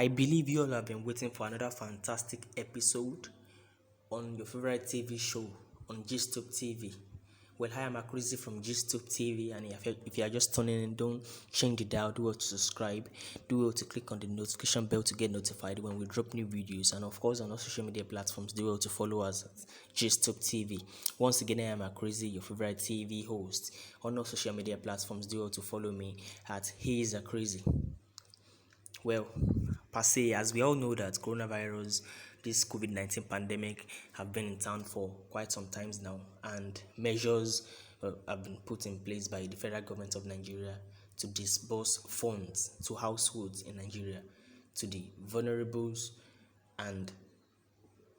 I believe you all have been waiting for another fantastic episode on your favorite TV show on Gstube TV. Well, hi, I'm Akrizi from Gstube TV, and if you are just tuning in, don't change the dial. Do well to subscribe. Do well to click on the notification bell to get notified when we drop new videos, and of course on all social media platforms. Do well to follow us at Gstube TV. Once again, I am Akrizi, your favorite TV host. On all social media platforms, do well to follow me at He is Akrizi. Well, per se, as we all know that coronavirus, this COVID-19 pandemic have been in town for quite some times now, and measures have been put in place by the federal government of Nigeria to disburse funds to households in Nigeria, to the vulnerables and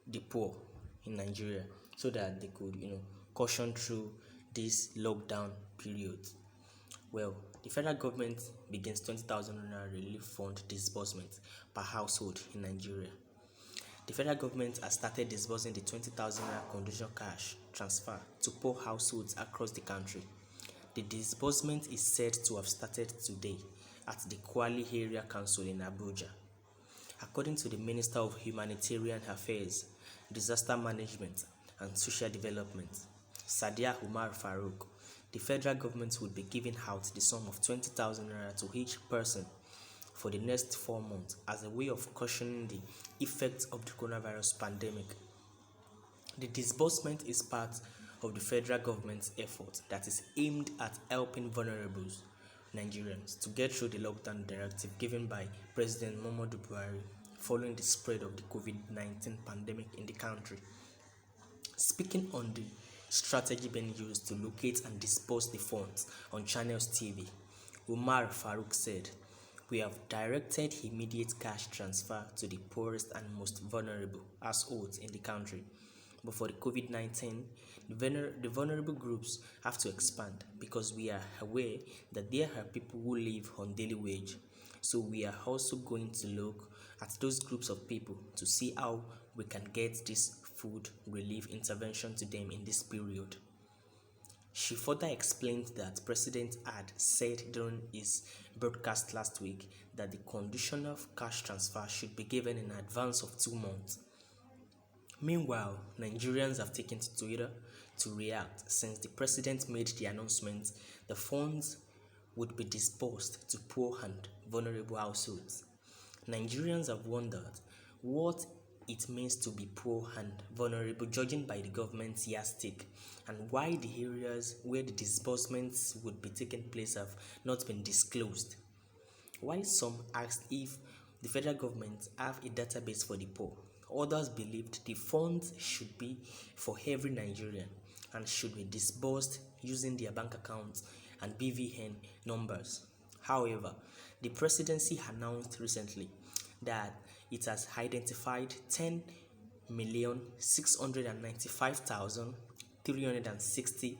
the poor in Nigeria, so that they could, caution through this lockdown period. Well, the federal government begins 20,000 naira relief fund disbursement per household in Nigeria. The federal government has started disbursing the 20,000 naira conditional cash transfer to poor households across the country. The disbursement is said to have started today at the Kwali Area Council in Abuja. According to the Minister of Humanitarian Affairs, Disaster Management and Social Development, Sadia Umar Farouk, the federal government would be giving out the sum of 20,000 naira to each person for the next 4 months as a way of cushioning the effects of the coronavirus pandemic. The disbursement is part of the federal government's effort that is aimed at helping vulnerable Nigerians to get through the lockdown directive given by President Muhammadu Buhari following the spread of the COVID-19 pandemic in the country. Speaking on the strategy being used to locate and disperse the funds on Channels TV, Umar Farouk said, "We have directed immediate cash transfer to the poorest and most vulnerable households in the country. But for the COVID-19, the vulnerable groups have to expand because we are aware that there are people who live on daily wage. So we are also going to look at those groups of people to see how we can get this food relief intervention to them in this period." She further explained that President had said during his broadcast last week that the conditional cash transfer should be given in advance of 2 months. Meanwhile, Nigerians have taken to Twitter to react since the president made the announcement the funds would be disbursed to poor and vulnerable households. Nigerians have wondered what it means to be poor and vulnerable, judging by the government's yardstick, and why the areas where the disbursements would be taking place have not been disclosed. While some asked if the federal government have a database for the poor, others believed the funds should be for every Nigerian and should be disbursed using their bank accounts and BVN numbers. However, the presidency announced recently that it has identified 10,695,360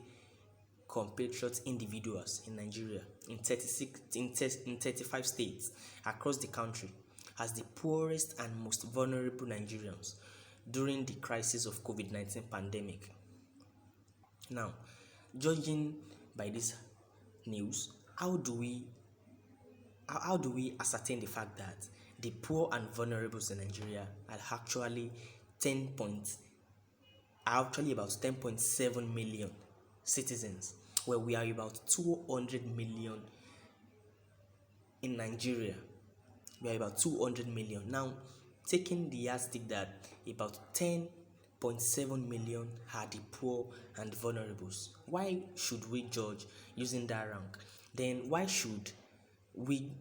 compatriot individuals in Nigeria in 35 states across the country as the poorest and most vulnerable Nigerians during the crisis of COVID-19 pandemic. Now, judging by this news, how do we ascertain the fact that the poor and vulnerables in Nigeria are actually about 10.7 million citizens, where we are about 200 million in Nigeria. We are about 200 million. Now, taking the yardstick that about 10.7 million are the poor and vulnerables, why should we judge using that rank? Then why should we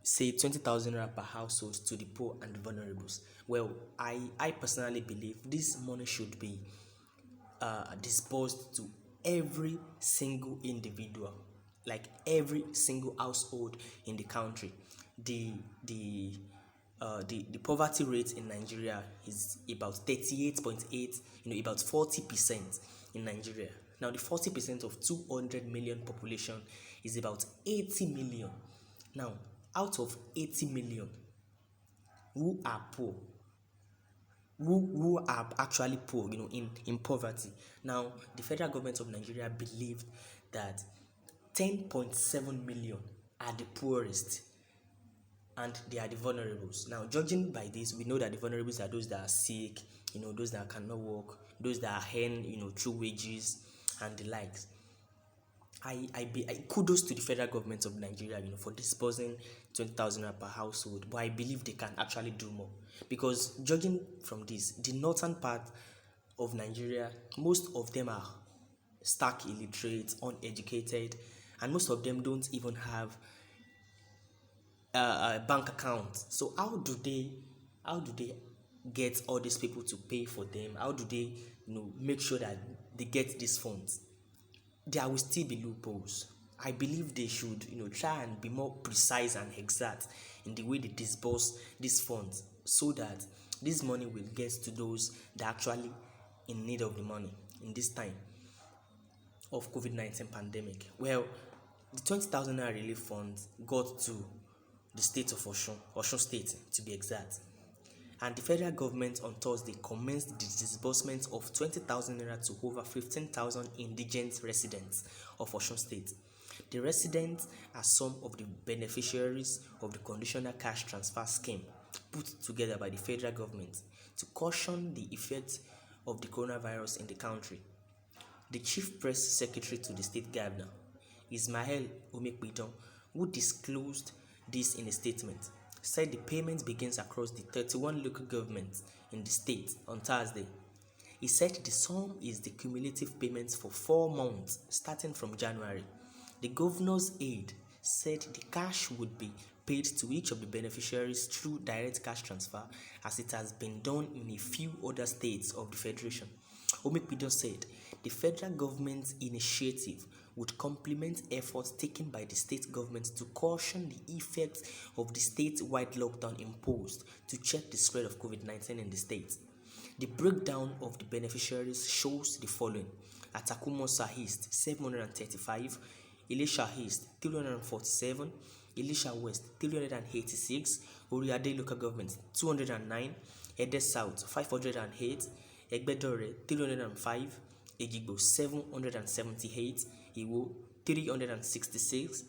say 20,000 naira per household to the poor and vulnerables? Well, I personally believe this money should be disbursed to every single individual, like every single household in the country. The poverty rate in Nigeria is about 38.8, about 40% in Nigeria. Now, the 40% of 200 million population is about 80 million. Now, out of 80 million, who are poor? Who are actually poor, in poverty? Now, the federal government of Nigeria believed that 10.7 million are the poorest, and they are the vulnerables. Now, judging by this, we know that the vulnerables are those that are sick, those that cannot work, those that earn, through wages and the likes. I kudos to the federal government of Nigeria, for disbursing 20,000 per household, but I believe they can actually do more because judging from this, the northern part of Nigeria, most of them are stark illiterate, uneducated, and most of them don't even have a bank account. So how do they get all these people to pay for them? How do they make sure that they get these funds? There will still be loopholes. I believe they should, try and be more precise and exact in the way they disburse these funds so that this money will get to those that are actually in need of the money in this time of COVID-19 pandemic. Well, the 20,000 naira relief fund got to the state of Osun State to be exact. And the federal government on Thursday commenced the disbursement of 20,000 naira to over 15,000 indigent residents of Osun State. The residents are some of the beneficiaries of the conditional cash transfer scheme put together by the federal government to cushion the effects of the coronavirus in the country. The chief press secretary to the state governor, Ismail Omekpidon, who disclosed this in a statement, said the payment begins across the 31 local governments in the state on Thursday. He said the sum is the cumulative payments for 4 months starting from January. The governor's aide said the cash would be paid to each of the beneficiaries through direct cash transfer as it has been done in a few other states of the federation. Omekpidon said the federal government's initiative would complement efforts taken by the state government to caution the effects of the state-wide lockdown imposed to check the spread of COVID-19 in the state. The breakdown of the beneficiaries shows the following: Atakumosa East 735, Elisha East 347, Elisha West 386, Oriade Local Government 209, Ede South 508, Egbedore 305, Ejigbo 778, Iwo 366,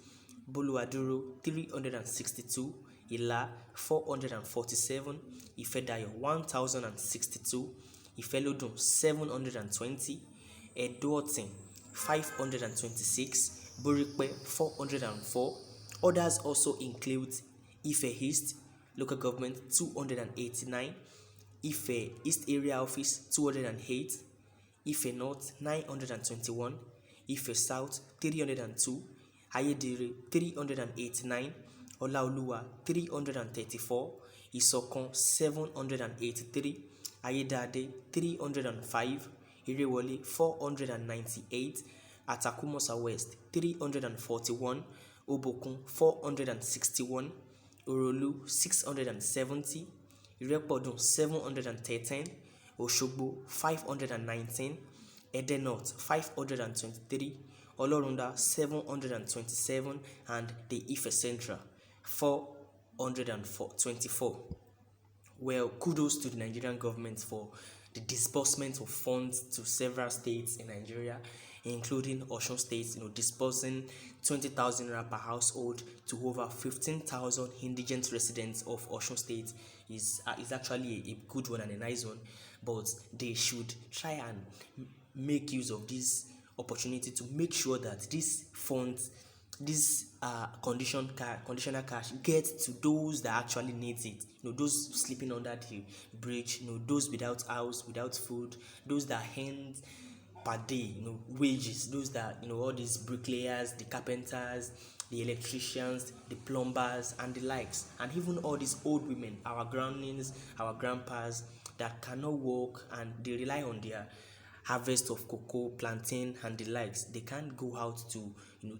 Boluwaduro 362, Ila 447, Ifedayo 1062, Ifelodun 720, Edotin 526, Borikpe 404. Others also include Ife East Local Government 289, Ife East Area Office 208, Ife North 921, Ife South 302, Ayedire 389, Olaoluwa 334, Isokon 783, Ayedade 305, Irewole 498, Atakumosa West 341, Obokun 461, Orolu 670, Irepodun 713, Oshogbo 519, Ede North 523, Olorunda 727, and the Ife Central 424. Well, kudos to the Nigerian government for the disbursement of funds to several states in Nigeria, including Osun State, disbursing 20,000 naira per household to over 15,000 indigent residents of Osun State is actually a good one and a nice one, but they should try and make use of this opportunity to make sure that these funds, this conditional cash gets to those that actually needs it. Those sleeping under the bridge, those without house, without food, those that earn per day, wages, those that, all these bricklayers, the carpenters, the electricians, the plumbers, and the likes, and even all these old women, our grandnins, our grandpas that cannot work and they rely on their harvest of cocoa, plantain, and the likes. They can't go out to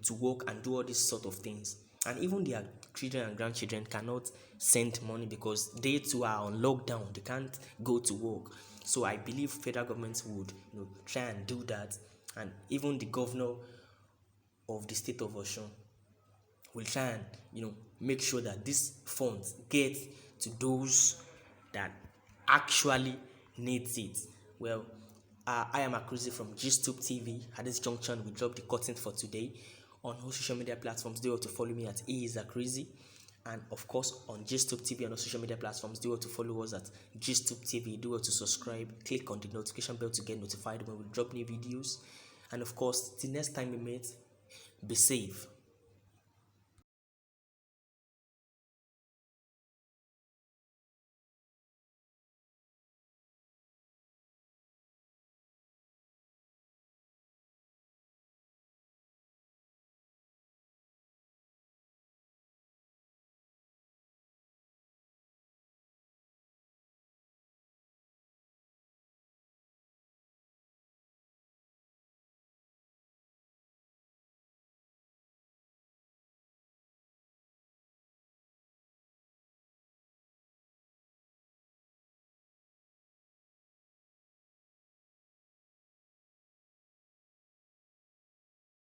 to work and do all these sort of things, and even their children and grandchildren cannot send money because they too are on lockdown. They can't go to work. So I believe federal government would try and do that, and even the governor of the state of Osun will try and make sure that these funds get to those that actually needs it. Well, I am Akruzi from GStube TV. At this junction, we drop the curtain for today. On all social media platforms, they ought to follow me at Akruzi. And of course, on GStube TV and on social media platforms, do well to follow us at GStube TV. Do well to subscribe. Click on the notification bell to get notified when we drop new videos. And of course, till next time we meet, be safe.